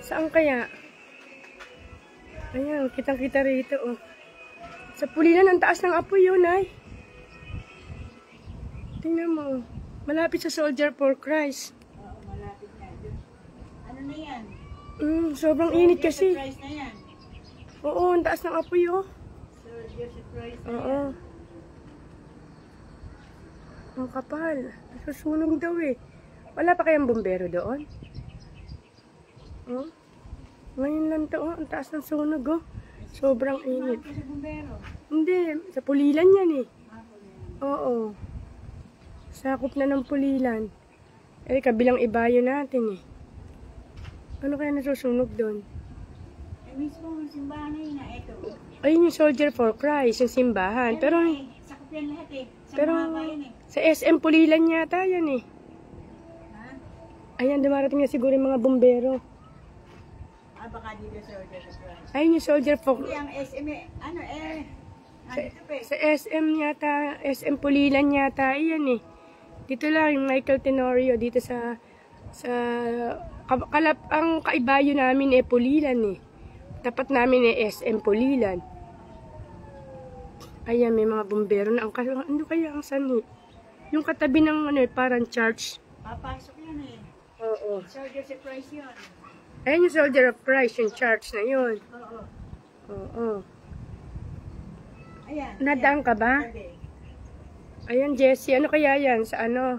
Saan kaya? Ayan, kitang-kita rito, oh. Sa pulilan, ang taas ng apoy yun, ay. Tingnan mo. Malapit sa Soldier for Christ. Oo, malapit na. Ano na yan? Sobrang init kasi. Surprise na yan. Oo, ang taas ng apoy, oh. Soldier surprise na Oo. yan. Ang kapal. Nasusunog daw, eh. Wala pa kayang bumbero doon? Oh. Ngayon lang to, oh. Ang taas ng sunog, oh. Sobrang init. Sa bumbero. Hindi, sa pulilan yan, eh. Oo. Sakop na ng pulilan. Eh, kabilang ibayo natin, eh. Ano kaya nasusunog doon? Eh, mismo ang simbahan na yun na ito. Ayun yung Soldier for Christ, yung simbahan. Pero, sakop yan lahat eh. Sa pero, mga bayan eh. sa SM Pulilan yata yan, eh. Ha? Ayan, dumarating na siguro yung mga bumbero. Ah, baka dito Soldier surprise. Ayun yung Soldier for Hindi, ang SM eh, ano eh. Dito pa eh. Sa SM yata, SM Pulilan yata, iyan eh. Dito lang yung Michael Tenorio, dito sa ang kaibayo namin eh Pulilan eh. Tapat namin eh SM Pulilan. Ayan, may mga bumbero na. Ano kaya ang sani? Yung katabi ng ano, parang church. Papasok yan eh. Oo. Soldier surprise yun. Ayan yung Soldier of Christ, yung church na yun. Oo. Oo. Ayan. Nadaan ka ba? Okay. Ayan, Jessie. Ano kaya yan? Sa ano?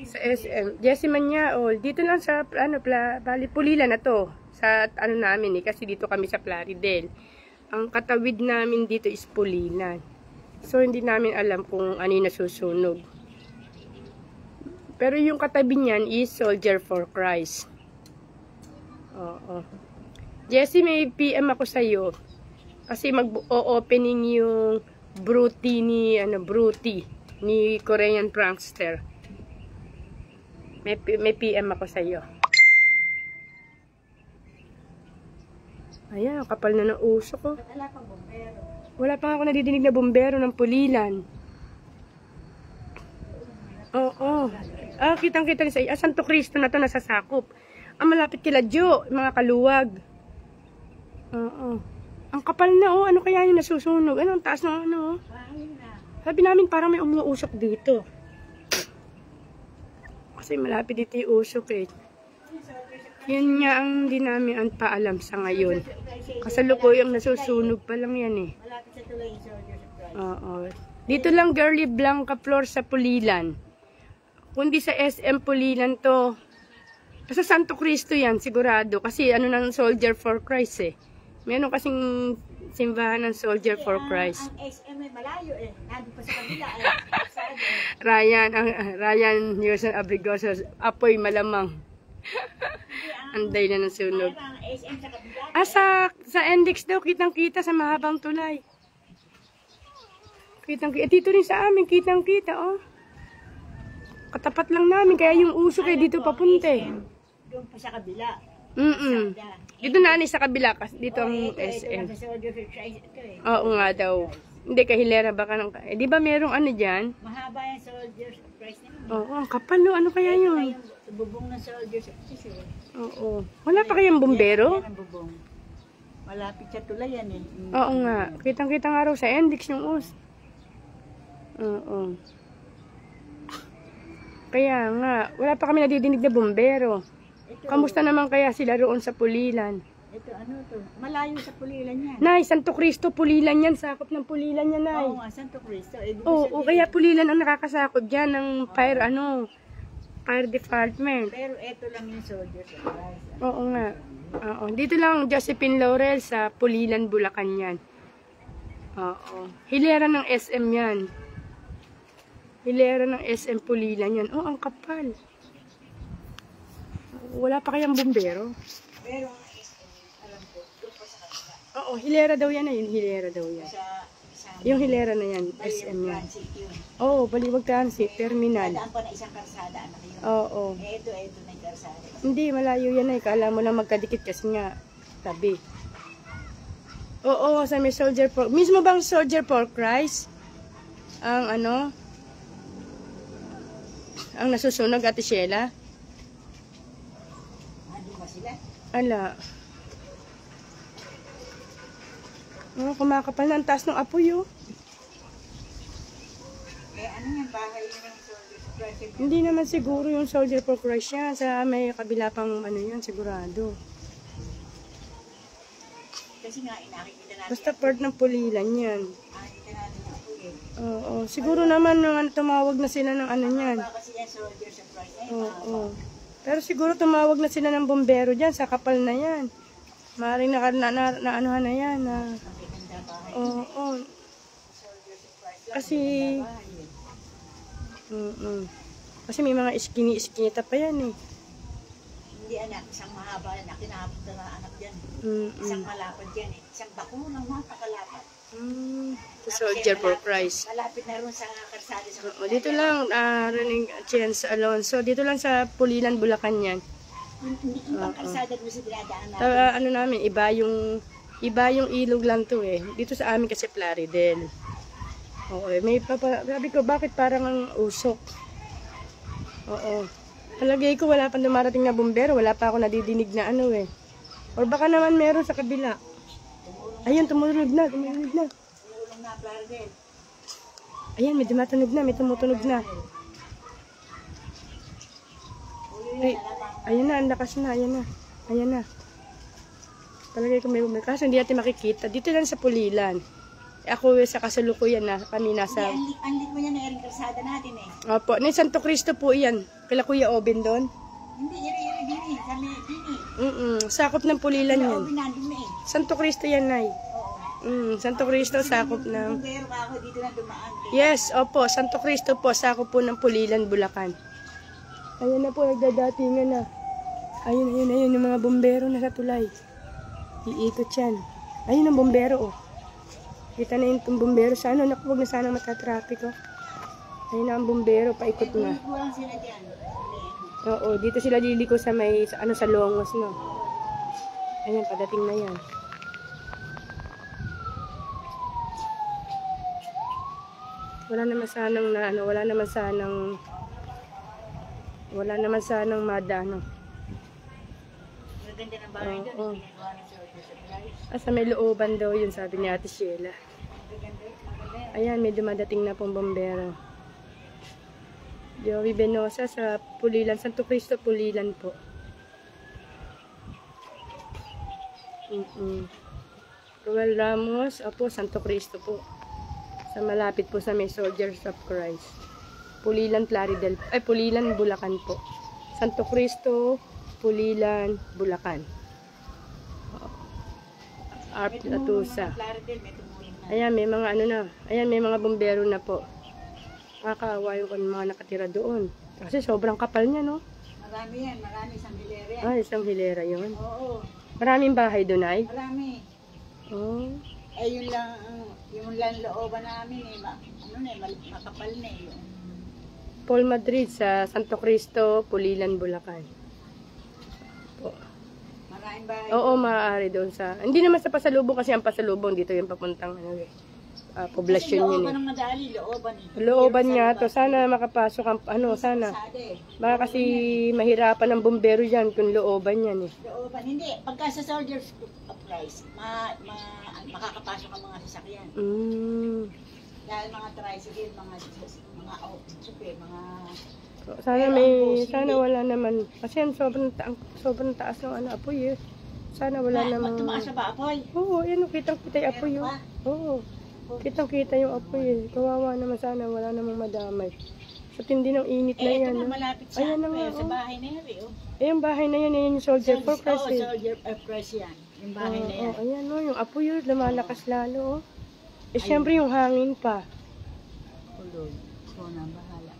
Sa SM. Jessie Manyaol. Dito lang sa, ano, Pulilan na to. Sa, ano namin eh. Kasi dito kami sa Plaridel. Ang katawid namin dito is Pulilan. So, hindi namin alam kung ano yung nasusunog. Pero yung katabi niyan is Soldier for Christ. Oo. Jessie, may PM ako sa'yo. Kasi mag-o-opening yung Bruti ni Korean Prankster. May PM ako sa iyo. Ayan, kapal na ng uso ko. Wala pang bumbero. Wala pa ako nadidinig na bumbero ng Pulilan. Oo. Ah, kitang-kita rin sa iyo. Ah, Santo Cristo na to nasasakop. Ah, malapit kila Jo, mga kaluwag. Oo. Ang kapal na, oh. Ano kaya yung nasusunog? Ano, ang taas na, ano, oh. Sabi namin parang may umuusok dito. Kasi malapit dito yung usok, eh. Yun nga ang hindi namin ang paalam sa ngayon. Kasalukuyang nasusunog pa lang yan, eh. Malapit sa tulay yung Soldier surprise. Oo. Dito lang, Girly Blanca Flor sa Pulilan. Kundi sa SM Pulilan to. Sa Santo Cristo yan, sigurado. Kasi ano ng Soldier for Christ, eh. Meron kasing simbahan ng Soldier for Christ. Ang SM ay malayo eh. Nandun pa sa kabila eh. Saan eh. Ryan Yuson Abrigoso, apoy malamang. Anday na ng sunog. Ang SM sa kabila. Ah, sa Index daw, kitang-kita sa mahabang tulay. Kitang-kita. Dito rin sa amin, kitang-kita, oh. Katapat lang namin, kaya yung usok eh dito papunta eh. Doon pa sa kabila. Dito na sa kabila, dito ang SM. Ito sa Soldier surprise ito eh. Oo nga daw. Hindi, kahilera baka ng... Eh, di ba merong ano dyan? Mahaba yung Soldier surprise na yun. Oo, ang kapal no. Ano kaya yun? Yung bubong ng Soldier surprise eh. Oo. Wala pa kayang bumbero? Yan ang bubong. Malapit sa tulay yan eh. Oo nga. Kitang-kita nga raw sa Index yung us. Oo. Kaya nga, wala pa kami nadidinig na bumbero. Kamusta naman kaya sila roon sa Pulilan? Ito ano to? Malayo sa Pulilan yan. Nay, Santo Cristo, Pulilan yan. Sakop ng Pulilan yan, Nay. Oo nga, Santo Cristo. Eh, Oo, kaya Pulilan ang nakakasakop dyan ng fire department. Pero ito lang yung Soldier surprise. Oo nga. Oo. Dito lang, Josephine Laurel sa Pulilan, Bulacan yan. Oo. Hilera ng SM yan. Hilera ng SM Pulilan yan. Oh, ang kapal. Wala pa kayang bumbero? Pero ang SM, alam ko, doon pa sa kabila. Oo, hilera daw yan. Ayun, hilera daw yan. Yung hilera na yan, SM yan. Oo, Baliwag Transit, Terminal. Daan pa na isang karsada, anak yun. Oo. Ito na yung karsada. Hindi, malayo yan eh. Kala mo lang magkadikit kasi nga tabi. Oo, sa may Soldier for... Mismo bang Soldier for Christ? Ang ano? Ang nasusunog, Ate Sheila? Hindi ba sila? Manila. Ala. Oh, kumakapal na ang taas ng apoy, oh. Eh, ano yan, bahay yun ng soldier surprise. Hindi naman siguro yung soldier for Christ yan. Sa may kabila pang ano yan, sigurado. Kasi nga, inakikita natin. Basta part ng Pulilan yan. Nakikita natin yung apoy eh. Oo. Siguro naman nung ano, tumawag na sila ng ano yan. Baka kasi yan, soldier surprise. Ay, Oo. Pero siguro tumawag na sila ng bombero dyan sa kapal na yan. Maring na anuhan na yan. Na, maganda bahay. oo. Soldier surprise lang. Kasi, maganda bahay eh. kasi may mga iskini-iskinita pa yan eh. Hindi anak, isang mahaba anak, kinapunta na anak dyan. Isang malapad dyan eh. Isang bako ng mga kakalapad. Soldier for Christ. Malapit na rin sa karsada sa Oo, dito lang, Running Chance Alonso. Dito lang sa Pulilan, Bulacan yan. Ibang karsada mo sa dinadaan natin. Ano namin, iba yung ilog lang to eh. Dito sa amin kasi Plaridel. Oo, may sabi ko, bakit parang ang usok? Oo. Palagay ko, wala pang dumarating na bumbero. Wala pa ako nadidinig na ano eh. Or baka naman meron sa kabila. Ayun, tumutunog na. Tulong na, Plaridel. Ayan, may dumatunog na, may tumutunog na. Ay, ayan na, ang lakas na, ayan na. Ayan na. Palagay ko may bumbero. Kaso hindi natin makikita. Dito lang sa Pulilan. Ako sa kasalukuyan na kami nasa... Ang lit mo yan na rin karsada natin eh. Opo, ni Santo Cristo po iyan. Kila Kuya Oben doon. Hindi, diri. Kami, diri. Sakop ng Pulilan yan. Obi nandun na eh. Santo Cristo yan, Nay. Oo. Santo Cristo, sakop ng... Bumbero ka ako dito na dumaan. Yes, opo, Santo Cristo po, sakop po ng Pulilan, Bulacan. Ayan na po, nagdadatingan na. Ayun, yung mga bumbero na sa tulay. Iikot yan. Ayun ang bumbero, oh. Kita na yung bumbero. Sana, huwag na sana matatraffic, oh. Ayun na ang bumbero, paikot na. Kulang sila dyan. Oo, dito sila liliko sa may, sa Longos, no. Ayan, padating na yan. Wala naman sanang madano. Maganda ng bahay doon. Oo. Ginagawa ng soldier surprise. Sa may looban daw yun, sabi ni Ate Sheila. Maganda yan. Ayan, may dumadating na pong bombero. Joey Benosa sa Pulilan, Santo Cristo, Pulilan po. Ruel Ramos, opo, Santo Cristo po. Sa malapit po sa may Soldiers of Christ. Pulilan, Plaridel. Ay, Pulilan, Bulacan po. Santo Cristo, Pulilan, Bulacan. Arp Latusa. Plaridel, may tumulong na. Ayan, may mga ano na. Ayan, may mga bombero na po. Nakakaawa yung mga nakatira doon. Kasi sobrang kapal niya, no? Marami yan, isang hilera yan. Ay, isang hilera yun. Oo, Maraming bahay doon, ay? marami. Oh. Eh, yung lang looban namin eh, makapal na eh. Paul Madrid sa Santo Cristo, Pulilan, Bulacan. Po. Maraming bahay. Oo, maaari doon sa... Hindi naman sa pasalubong kasi ang pasalubong dito yung papuntang poblasyon yun looban eh. ng madali, looban eh. Looban nga to. Sana makapasok ang... sana. Sada eh. Baka kasi mahirapan ng bumbero dyan kung looban yan eh. Looban, hindi. Pagka sa soldiers of Christ, makakapasok ang mga sasakyan. Dahil mga tricycle, mga super, mga... Sana wala naman. Kasi yan, sobrang taas ng apoy eh. Sana wala naman. Tumaas na ba apoy? Oo, yan, kitang-kita yung apoy yun. Oo, kitang-kita yung apoy eh. Kawawa naman, sana wala namang madamay. Sa tindi ng init na yan. Ito na malapit sa, ayan na nga, sa bahay na yan eh. Eh, yung bahay na yan, yung Soldier for Christ eh. Soldier of Christ yan. Yung bahay na yan. Ayan o, yung apoy yun, lumalakas lalo oh. Eh, syempre yung hangin pa. Tuloy. So, na bahala.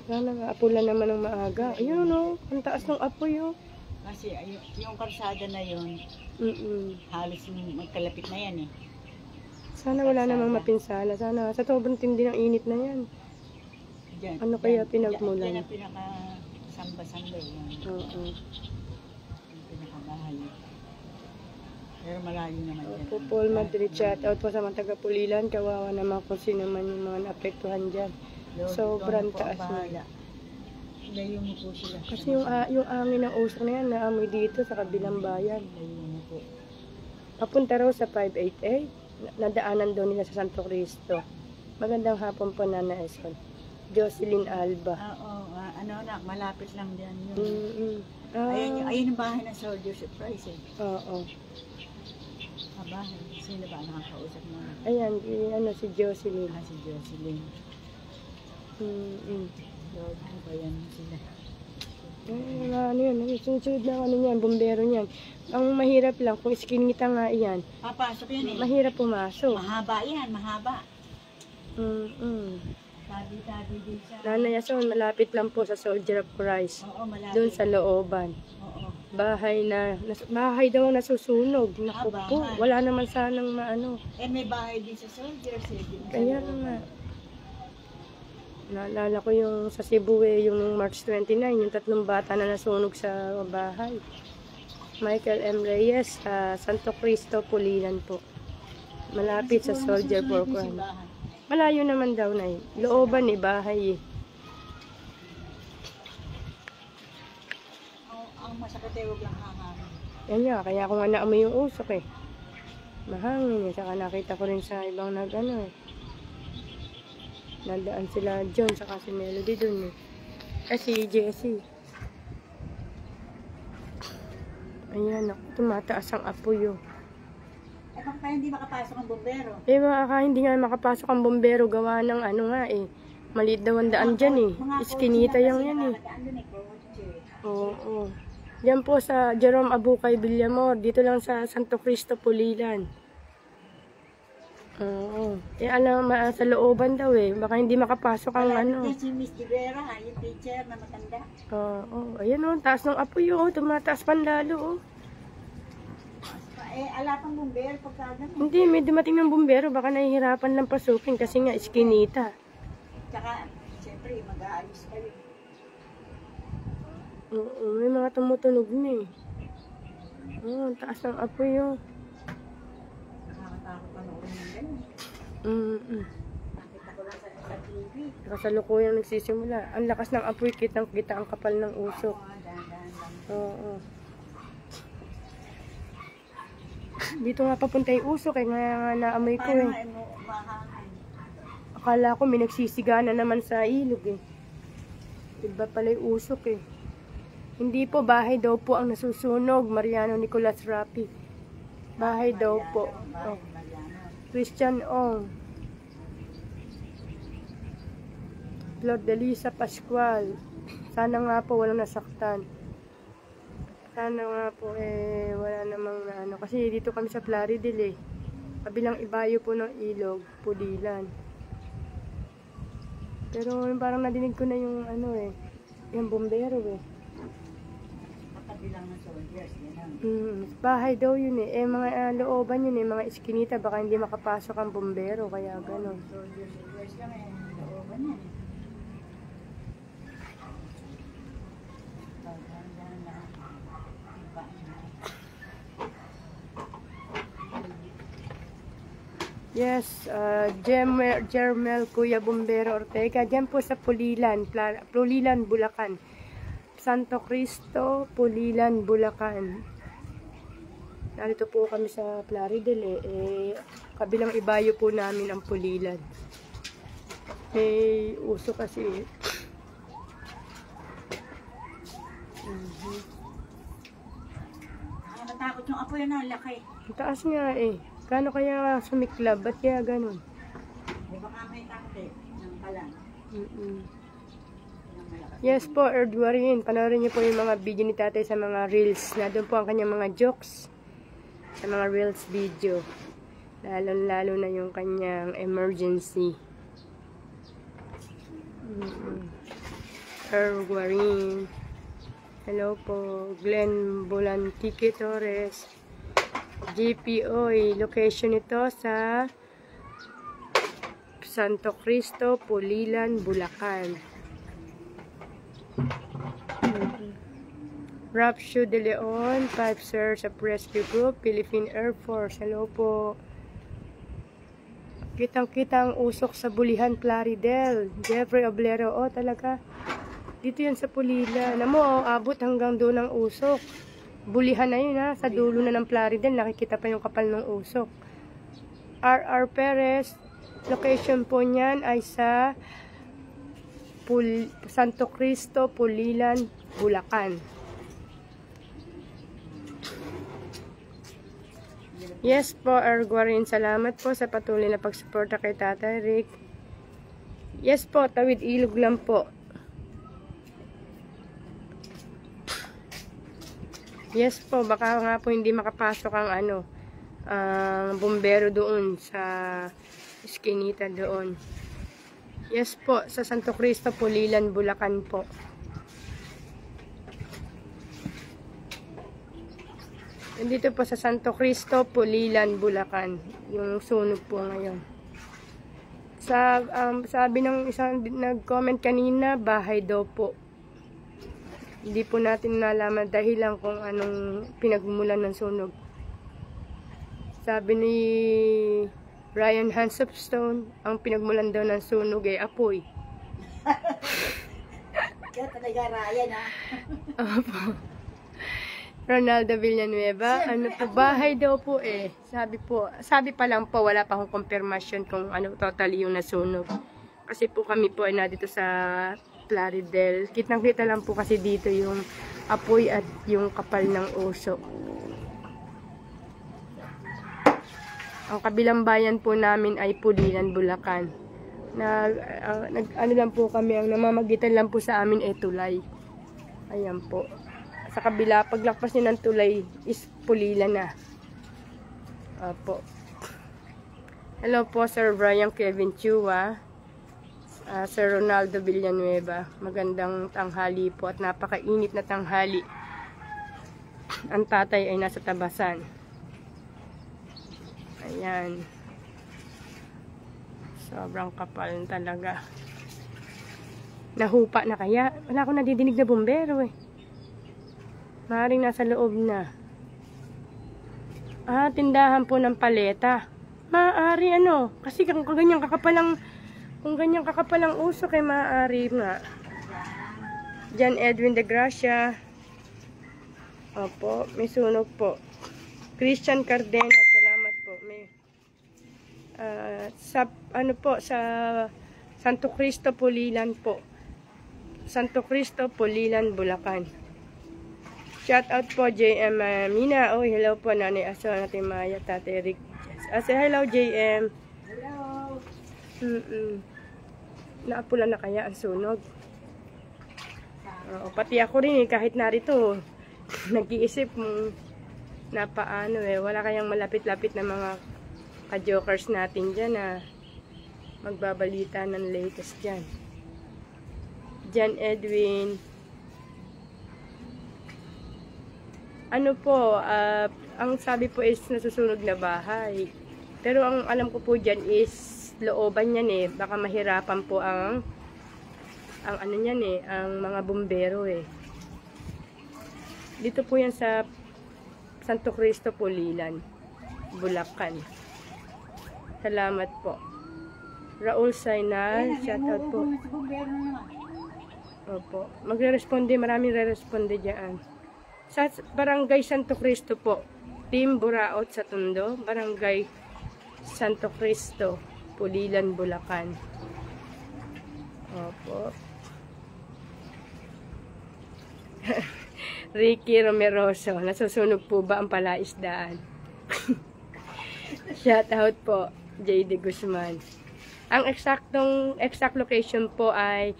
Sana nga, apula naman ng maaga. Ayun o, ang taas ng apoy oh. Kasi yung karsada na yun, halos magkalapit na yan eh. Sana wala namang mapinsala. Sana, sa sobrang tindi ng init na yan. Diyan, Ano kaya pinagmulan? Yan ang pinaka-samba-samba yan. Oo. Yung pinaka-bahay. Pero malayo naman yan. Po, Paul Madrid, shout out po sa mga taga-Pulilan. Kawawa naman kung sino man yung mga naapektuhan dyan. Sobrang taas na. Layo mo po sila. Kasi yung angin ng usok na yan, naamoy dito sa kabilang bayan. Layo mo po. Papunta raw sa 588, nadaanan doon nila sa Santo Cristo. Magandang hapon po, Nana Eson. Jocelyn Alba. Oo, ano na, malapit lang diyan yun. Ah, Ayun yung bahay ng Soldier Surprise eh. oo. Bahay. Sino ba nakakausap mo? Ayan, si Jocelyn. Si Jocelyn. Lord, ba yan sila? Ano yun, sunod na ano niyan, bumbero niyan. Ang mahirap lang, kung iskinita nga yan, Papasok yan eh. mahirap pumasok. Mahaba yan, mahaba. Tabi din sa... Nana Yason, malapit lang po sa Soldier of Christ. Oo, malapit. Doon sa looban. Oo. Bahay daw nasusunog. Naku po, bahay. wala naman sanang maano. May bahay din sa Soldier. Kaya nga. Naalala ko yung sa Cebu yung March 29, yung 3 bata na nasunog sa bahay. Michael M. Reyes, Santo Cristo, Pulilan po. Malapit sa Soldier for Christ. Malayo naman daw na looban bahay Ang masakit ay huwag lang hangin. Yan nga, kaya ako nga naamoy yung usok mahangin saka nakita ko rin sa ibang nadaan sila John saka si Melody dun si Jessie. Ayan, tumataas ang apoy Bakit kaya hindi makapasok ang bombero? Baka hindi nga makapasok ang bombero gawa ng maliit daw ang daan dyan Iskinita yan Oo. Diyan po sa Jerome Abukay Villamor, dito lang sa Santo Cristo, Pulilan. Oo. Alam, sa looban daw baka hindi makapasok ang Si Miss Divera, yung teacher na matanda. Oo. Ayan taas ng apoy tumataas pan lalo Ala pang bumbero pagka Hindi, may dumating ng bumbero, baka nahihirapan lang pasukin kasi nga iskinita. Tsaka, siyempre, mag-aayos kayo. Oo, may mga tumutunog na taas ng apoy Nakakatakot panoorin ng ganun. Nakita ko lang sa TV. Kasalukuyang nagsisimula. Ang lakas ng apoy, kitang-kita ang kapal ng usok. Oo. Dito nga papunta yung usok nga naamoy ko Akala ko may nagsisigana naman sa ilog Iba pala yung usok Hindi po, bahay daw po ang nasusunog. Mariano Nicolas Rapi. Bahay daw po. Christian Ong. Flor de Lisa Pascual. Sana nga po walang nasaktan. Sana nga po wala namang kasi dito kami sa Plaridel kabilang ibayo po ng ilog, Pulilan. Pero parang nadinig ko na yung yung bombero Kabilang ng soldiers, yan bahay daw yun mga looban yun mga iskinita, baka hindi makapasok ang bombero, kaya gano'n. Soldiers kami, looban yan Yes, Jermel Kuya Bombero Ortega, dyan po sa Pulilan, Bulacan. Santo Cristo, Pulilan, Bulacan. Narito po kami sa Plaridel kabilang ibayo po namin ang Pulilan. May uso kasi Nakatakot yung apoy laki. Ang taas nga Kano kaya sumiklab? Ba't kaya ganun? Baka may tangke ng kalan. Yes po, Erdwarin. Panoorin niyo po yung mga video ni tatay sa mga reels. Nandun po ang kanyang mga jokes sa mga reels video. Lalo na yung kanyang emergency. Erdwarin. Hello po. Glenn Bulantique Torres. GPO, location ito sa Santo Cristo, Pulilan, Bulacan. Rapsio de Leon, 5 Stars of Rescue Group, Philippine Air Force. Hello po. Kitang-kita ang usok sa Bulihan, Plaridel. Jeffrey Oblero, talaga. Dito yan sa Pulila. Alam mo, abot hanggang doon ng usok. Bulihan na yun ha. Sa dulo na ng Plaridel, nakikita pa yung kapal ng usok. R.R. Perez, location po niyan ay sa Santo Cristo, Pulilan, Bulacan. Yes po, Erguarin. Salamat po sa patuloy na pagsuporta kay Tatay Rick. Yes po, tawid ilog lang po. Yes po, baka nga po hindi makapasok ang bumbero doon sa Eskinita doon. Yes po, sa Santo Cristo, Pulilan, Bulacan po. Nandito po sa Santo Cristo, Pulilan, Bulacan. Yung sunog po ngayon. Sabi ng isang nag-comment kanina, bahay daw po. Hindi po natin nalaman dahilan kung anong pinagmulan ng sunog. Sabi ni Ryan Hansopstone, ang pinagmulan daw ng sunog ay apoy. Kaya talaga Ryan ha. Opo. Ronaldo Villanueva, ano po, bahay daw po eh. Sabi pa lang po, wala pa akong confirmation kung ano totally yung nasunog. Kasi po kami po ay nandito sa Plaridel. Kitang-kita lang po kasi dito yung apoy at yung kapal ng usok. Ang kabilang bayan po namin ay Pulilan, Bulacan. Ano lang po kami, ang namamagitan lang po sa amin ay tulay. Ayan po. Sa kabila, paglakpas niyo ng tulay is Pulilan na. Opo. Hello po, Sir Brian Kevin Chua. Sir Ronaldo Villanueva. Magandang tanghali po at napakainit na tanghali. Ang tatay ay nasa Tabasan. Ayan. Sobrang kapal talaga. Nahupa na kaya? Wala akong nadidinig na bumbero eh. Maaaring nasa loob na. Tindahan po ng paleta. Maaari ano, kasi kung ganyan kakapalang usok ay maaari nga. John Edwin de Gracia. Opo, may sunog po. Christian Cardena, salamat po. May sa Santo Cristo, Pulilan po. Santo Cristo, Pulilan, Bulacan. Shout out po JM Mina. Oh, hello po Nanay Aso, natin Maya, Tate Rick. Say hello JM. Hello. Naapula na kaya ang sunog. Pati ako rin kahit narito nag-iisip na paano wala kayang malapit-lapit na mga ka-jokers natin dyan na magbabalita ng latest dyan. John Edwin. Ano po, ang sabi po is nasusunog na bahay. Pero ang alam ko po dyan is looban yan eh. Baka mahirapan po ang ano yan eh, ang mga bumbero eh. Dito po yan sa Santo Cristo, Pulilan, Bulacan. Salamat po. Raul Sainal, shout out po. Opo. Magre-responde, maraming re-responde dyan. Sa Barangay Santo Cristo po, Team Buraot sa Tondo, Barangay Santo Cristo, Pulilan, Bulacan. Opo. Ricky Romeroso, nasusunog po ba ang palaisdaan? Shout out po, J.D. Guzman. Ang exact location po ay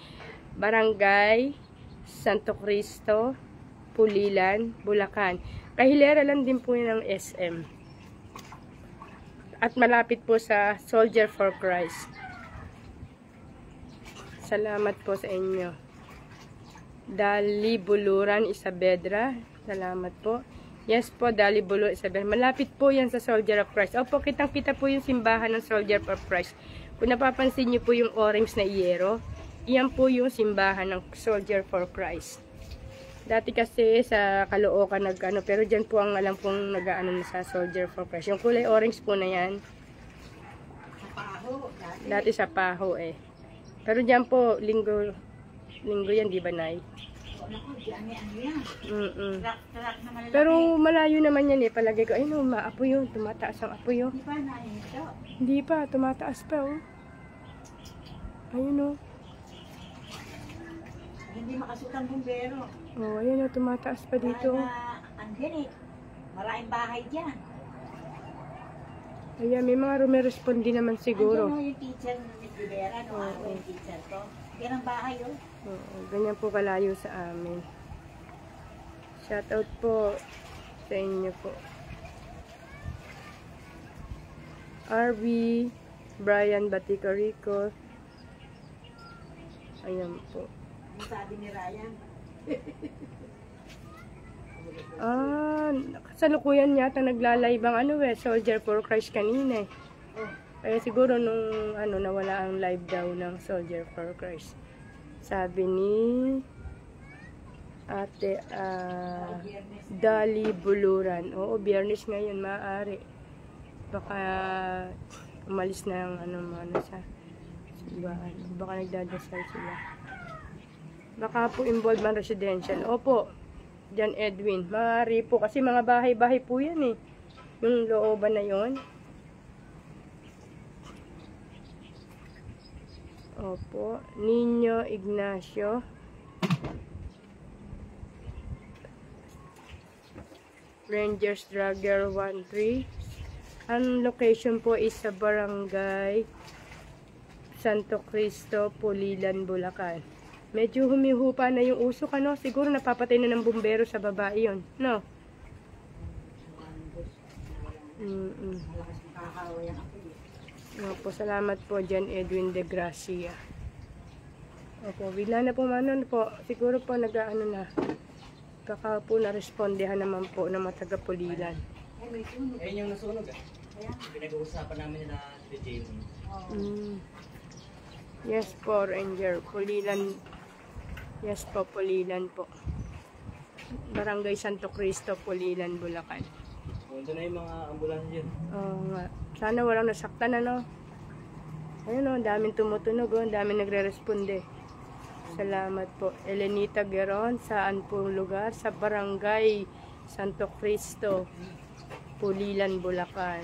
Barangay Santo Cristo, Pulilan, Bulacan. Kahilera lang din po yun ng SM. At malapit po sa Soldier for Christ. Salamat po sa inyo. Dali Buluran, Isabedra. Salamat po. Yes po, Dali Buluran, Isabedra. Malapit po yan sa Soldier of Christ. Opo, kitang-kita po yung simbahan ng Soldier of Christ. Kung napapansin nyo po yung orange na iyero, iyan po yung simbahan ng Soldier for Christ. Dati kasi sa Caloocan nag-ano, pero dyan po ang alam kong nag-ano na sa Soldier for Christ. Yung kulay orange po na yan. Sa Paho. Dati sa Paho eh. Pero dyan po, linggo linggo yan, di ba, Nay? O, naku, diyan eh, ano yan? Truck na malalaki. Pero malayo naman yan eh. Palagay ko, ayun o, maapoy yun. Tumataas ang apoy yun. Di ba na ito? Hindi pa, tumataas pa oh. Ayun oh. Hindi makasutang bumbero. Oh, ayun oh, tumataas pa dito. Andyan eh. Maraming bahay dyan. Ayan, may mga rumeresponde naman siguro. Andyan yung teacher ng Rivera, no? Ako yung teacher ko. Yan ang bahay, oh. Oo, ganyan po kalayo sa amin. Shoutout po sa inyo po. RV, Brian Baticarico. Ayan po. Ano sabi ni Ryan? Kasalukuyan yata naglalay bang Soldier for Christ kanina eh. Oh. Kaya siguro nung nawala ang live daw ng Soldier for Christ. Sabi ni Ate Dali Buluran. Oo, Biyernes ngayon, maaari. Baka umalis na ang sa simbahan. Baka nagdadasal sila. Baka po involved man residential. Opo, John Edwin. Maaari po kasi mga bahay-bahay po yan eh. Yung looban na yon. Opo, Nino Ignacio. Rangers Dragger 13. Ang location po is sa Barangay Santo Cristo, Pulilan, Bulacan. Medyo humihupa na yung usok, siguro napapatay na ng bumbero sa babae yon, no? Malakas makakawa yan ako. Opo, salamat po John Edwin de Gracia. Opo, bigla na po po. Siguro po na. Kaka po na-respondehan naman po ng mga taga-Pulilan. Ayun yung nasunog Pinag-uusapan namin nila si Jamie. Yes po, Ranger. Pulilan. Yes po, Pulilan po. Barangay Santo Cristo, Pulilan, Bulacan. Punta na yung mga ambulansya dyan. Oo nga. Sana walang nasaktan, Ayun ang daming tumutunog, ang daming nagre-responde. Salamat po. Elenita Geron, saan po lugar? Sa Barangay Santo Cristo, Pulilan, Bulacan.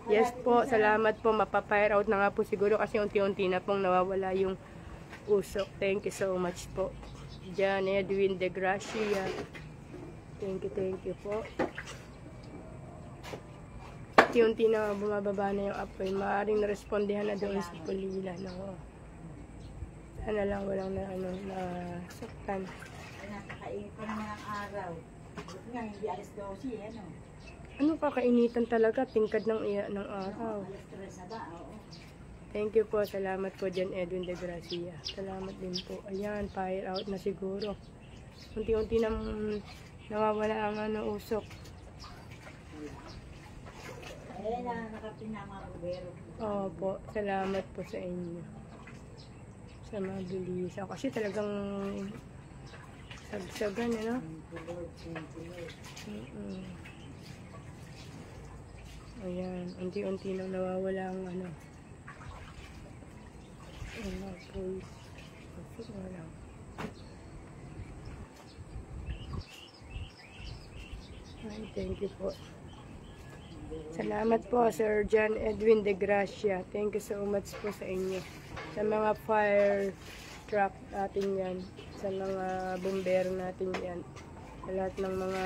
Yes po, salamat po. Mapapire out na nga po siguro kasi unti-unti na pong nawawala yung usok. Thank you so much po. John Edwin de Gracia. Thank you po. Unti-unti na bumababa na yung apoy. Maaaring narespondehan na doon sa Pulilan. Sana lang walang saktan. Nakakainit pa naman ang araw. Buti nga, hindi alas 12, Ano kakainitan talaga? Tingkad ng araw. Alas 3 na ba? Oo. Thank you po. Salamat po John Edwin de Gracia. Salamat din po. Ayan, fire out na siguro. Unti-unti nang nawawala ang usok. Nakapin na mga bumbero. Opo, salamat po sa inyo. Sa mabilisan. Kasi talagang sagsagan, Ayan, unti-unti nang nawawala ang apoy. Ay, thank you po. Salamat po, Sir John Edwin de Gracia. Thank you so much po sa inyo. Sa mga fire truck natin yan. Sa mga bumbero natin yan. Sa lahat ng mga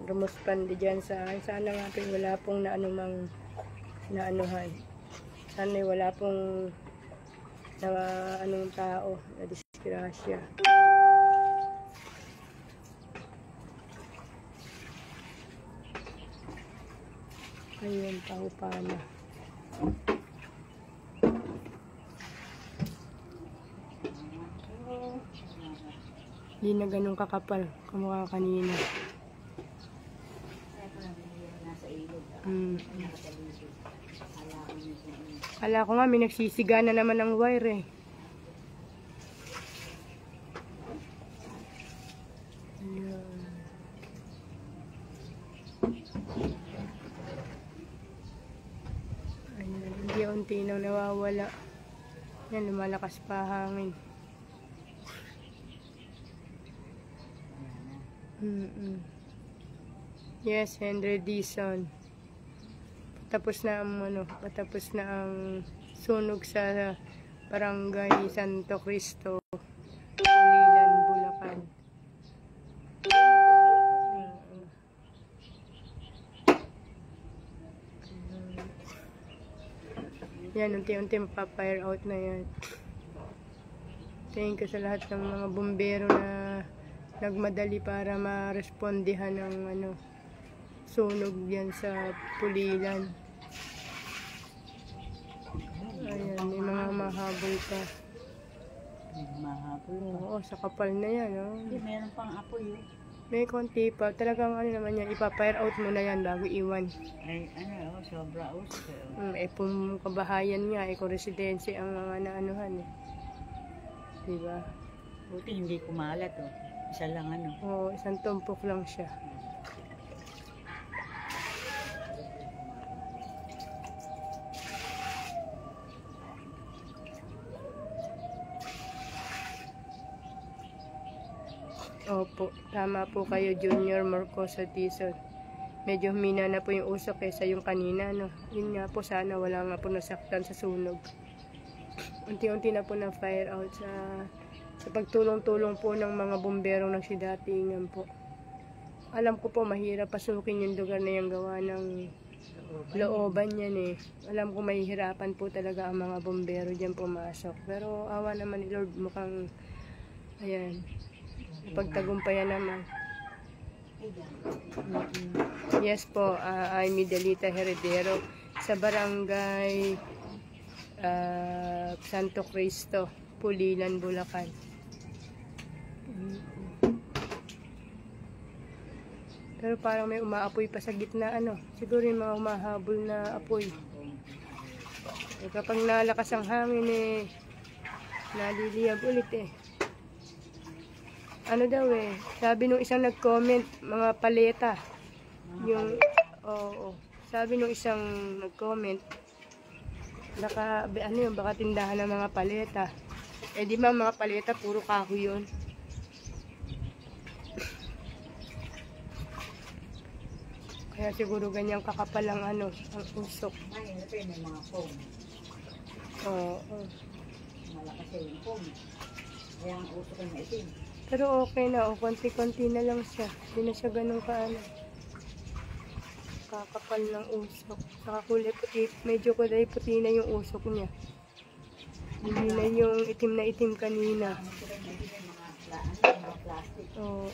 rumuspandi dyan sa akin. Sana nga po wala pong naanuhan. Sana wala pong tao na disgrasya. Ayun, paupa na. Hindi na ganun kakapal kumukha kanina. Kala ko nga may nagsisiga na naman ng wire Unti-unti nang nawawala. Yan, lumalakas pa hangin. Yes, Henry Dizon. Tapos na ang patapos na ang sunog sa Barangay Santo Cristo, Pulilan, Bulacan. Yan, unti-unti mapapire out na yan. Thank you sa lahat ng mga bumbero na nagmadali para marespondihan ng sunog yan sa Pulilan. Ayan, may mga mahabol pa. Mahabol pa. Oo, sa kapal na yan. Oh. Hindi, meron pang apoy yun. May konti pa. Talagang naman yan, ipapire out mo na yan bago iwan. Ay, sobra usok. Kabahayan nga, kung residensya ang mga naanuhan eh. Diba? Buti hindi kumalat Isa lang Oo, isang tumpok lang siya. Opo, tama po kayo, Junior Marcosa Tizon. Medyo humina na po yung usok kaysa yung kanina, Yun nga po, sana wala nga po nasaktan sa sunog. Unti-unti na po na fire out sa pagtulong-tulong po ng mga bomberong nagsidatingan po. Alam ko po, mahirap pasukin yung lugar na yung gawa ng looban yan eh. Alam ko mahihirapan po talaga ang mga bombero dyan pumasok. Pero awa naman ni Lord, mukhang, ayan, pagtagumpayan naman. Yes po, I'm Delita Heredero sa Barangay Santo Cristo, Pulilan, Bulacan. Pero parang may umaapoy pa sa gitna, siguro yung mga umahabol na apoy. Kapag nalakas ang hangin naliliyab ulit sabi nung isang nag-comment, mga paleta. Sabi nung isang nag-comment, baka tindahan ng mga paleta. Di ba mga paleta, puro kahoy yun. Kaya siguro ganyang kakapal ang ang usok. Ay, may mga foam. Malakas yung foam. Kaya ang usok ay maitim. Pero okay na, konti-konti na lang siya. Hindi na siya ganun kakapal ng usok. Saka kulay puti, medyo kulay puti na yung usok niya. Hindi na yung itim na itim kanina. Mga plastic. Oo.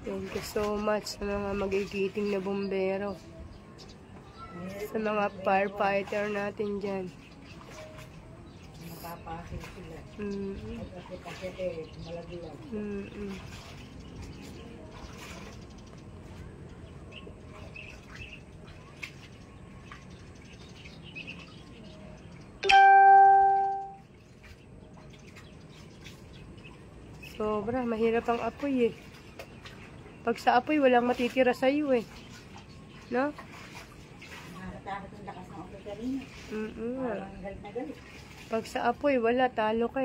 Thank you so much sa mga magigiting na bombero. Sa mga firefighter natin dyan. Napapasok sila. Kasi malaglag. Sobra, mahirap ang apoy Pag sa apoy, walang matitira sa iyo No? Nakakatakot yung lakas ng apoy kanina. Parang galit na galit. Pag sa apoy, wala, talo ka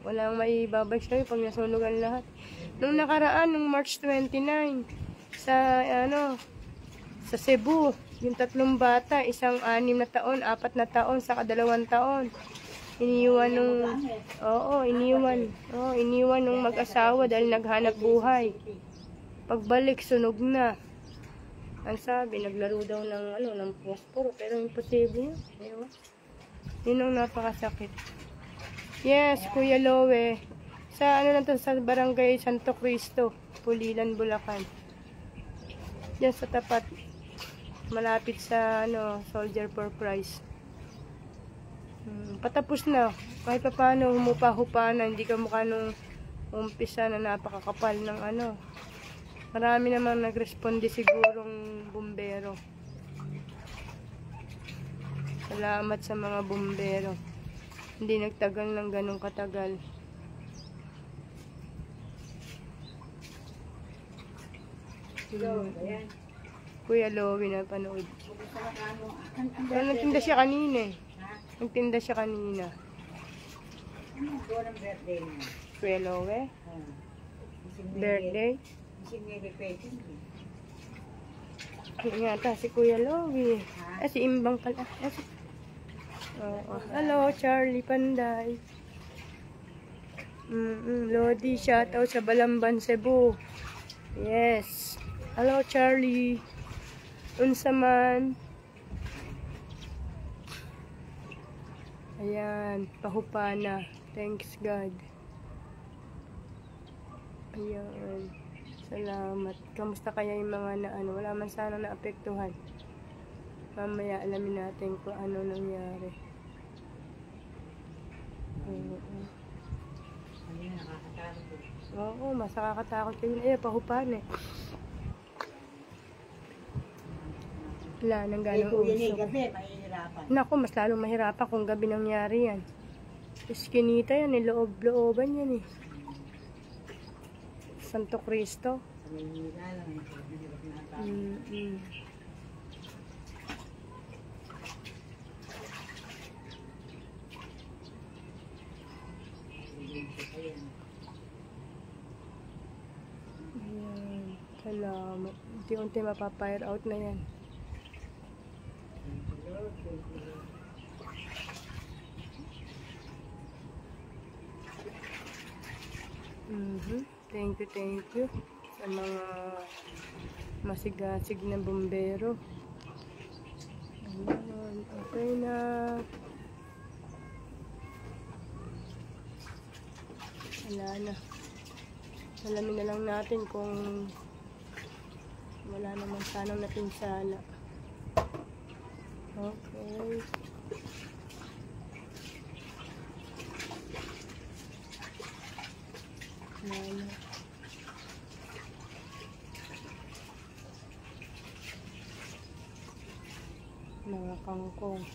Walang maibabalik sa'yo pag nasunog ang lahat. Nung nakaraan, nung March 29, sa Cebu, yung 3 bata, isang 6 na taon, 4 na taon, saka 2 taon. Iniwan nung mag-asawa dahil naghanap buhay. Pagbalik, sunog na. Ang sabi, naglaro daw ng posporo, pero imposible yun. Yun ang napakasakit. Yes, Kuya Lowe. Sa sa Barangay Santo Cristo, Pulilan, Bulacan. Diyan sa tapat. Malapit sa Soldier for Christ. Patapos na. Kahit pa paano, humupa-hupa na. Hindi ka mukha nung umpisa na napakakapal ng Marami namang nagresponde sigurong bumbero. Salamat sa mga bumbero. Hindi nagtagal ng ganong katagal. Ayan. Kuya Lowy na panood. Kung gusto ka kamo, Pero nagtinda siya kanina eh. Ha? Nagtinda siya kanina. Ano doon ang birthday mo? Kuya Lowy? Ising Birthday? Ising may repeating. Ingata si Kuya Lowy. Ha? Si Imbang pala. Oo. Hello, Charlie Panday. Lodi, shoutout sa Balamban, Cebu. Yes. Hello, Charlie. Unsa man. Ayan, pahupana. Thanks God. Ayan. Salamat. Kamusta kaya yung mga na ano? Wala man sana naapektuhan. Mamaya alamin natin kung ano nangyari. Ano yun, nakakatakot eh. Oo, mas nakakatakot kayo. Pahupana eh. Wala nang gano'ng Kung yun usok. gabi, mahihirapan. Naku, mas lalong mahirapan kung gabi nangyari yan. Eskinita yan eh, loob-looban yan eh. Santo Cristo. Sa Maynila lang, mahirap na tao. Ayan, salamat. Unti-unti mapapire out na yan. Thank you sa mga masigasig na bumbero. Ayan, okay na. Wala na. Alamin na lang natin kung wala naman sanang napinsala. Okay. Wala. Mga kangkong.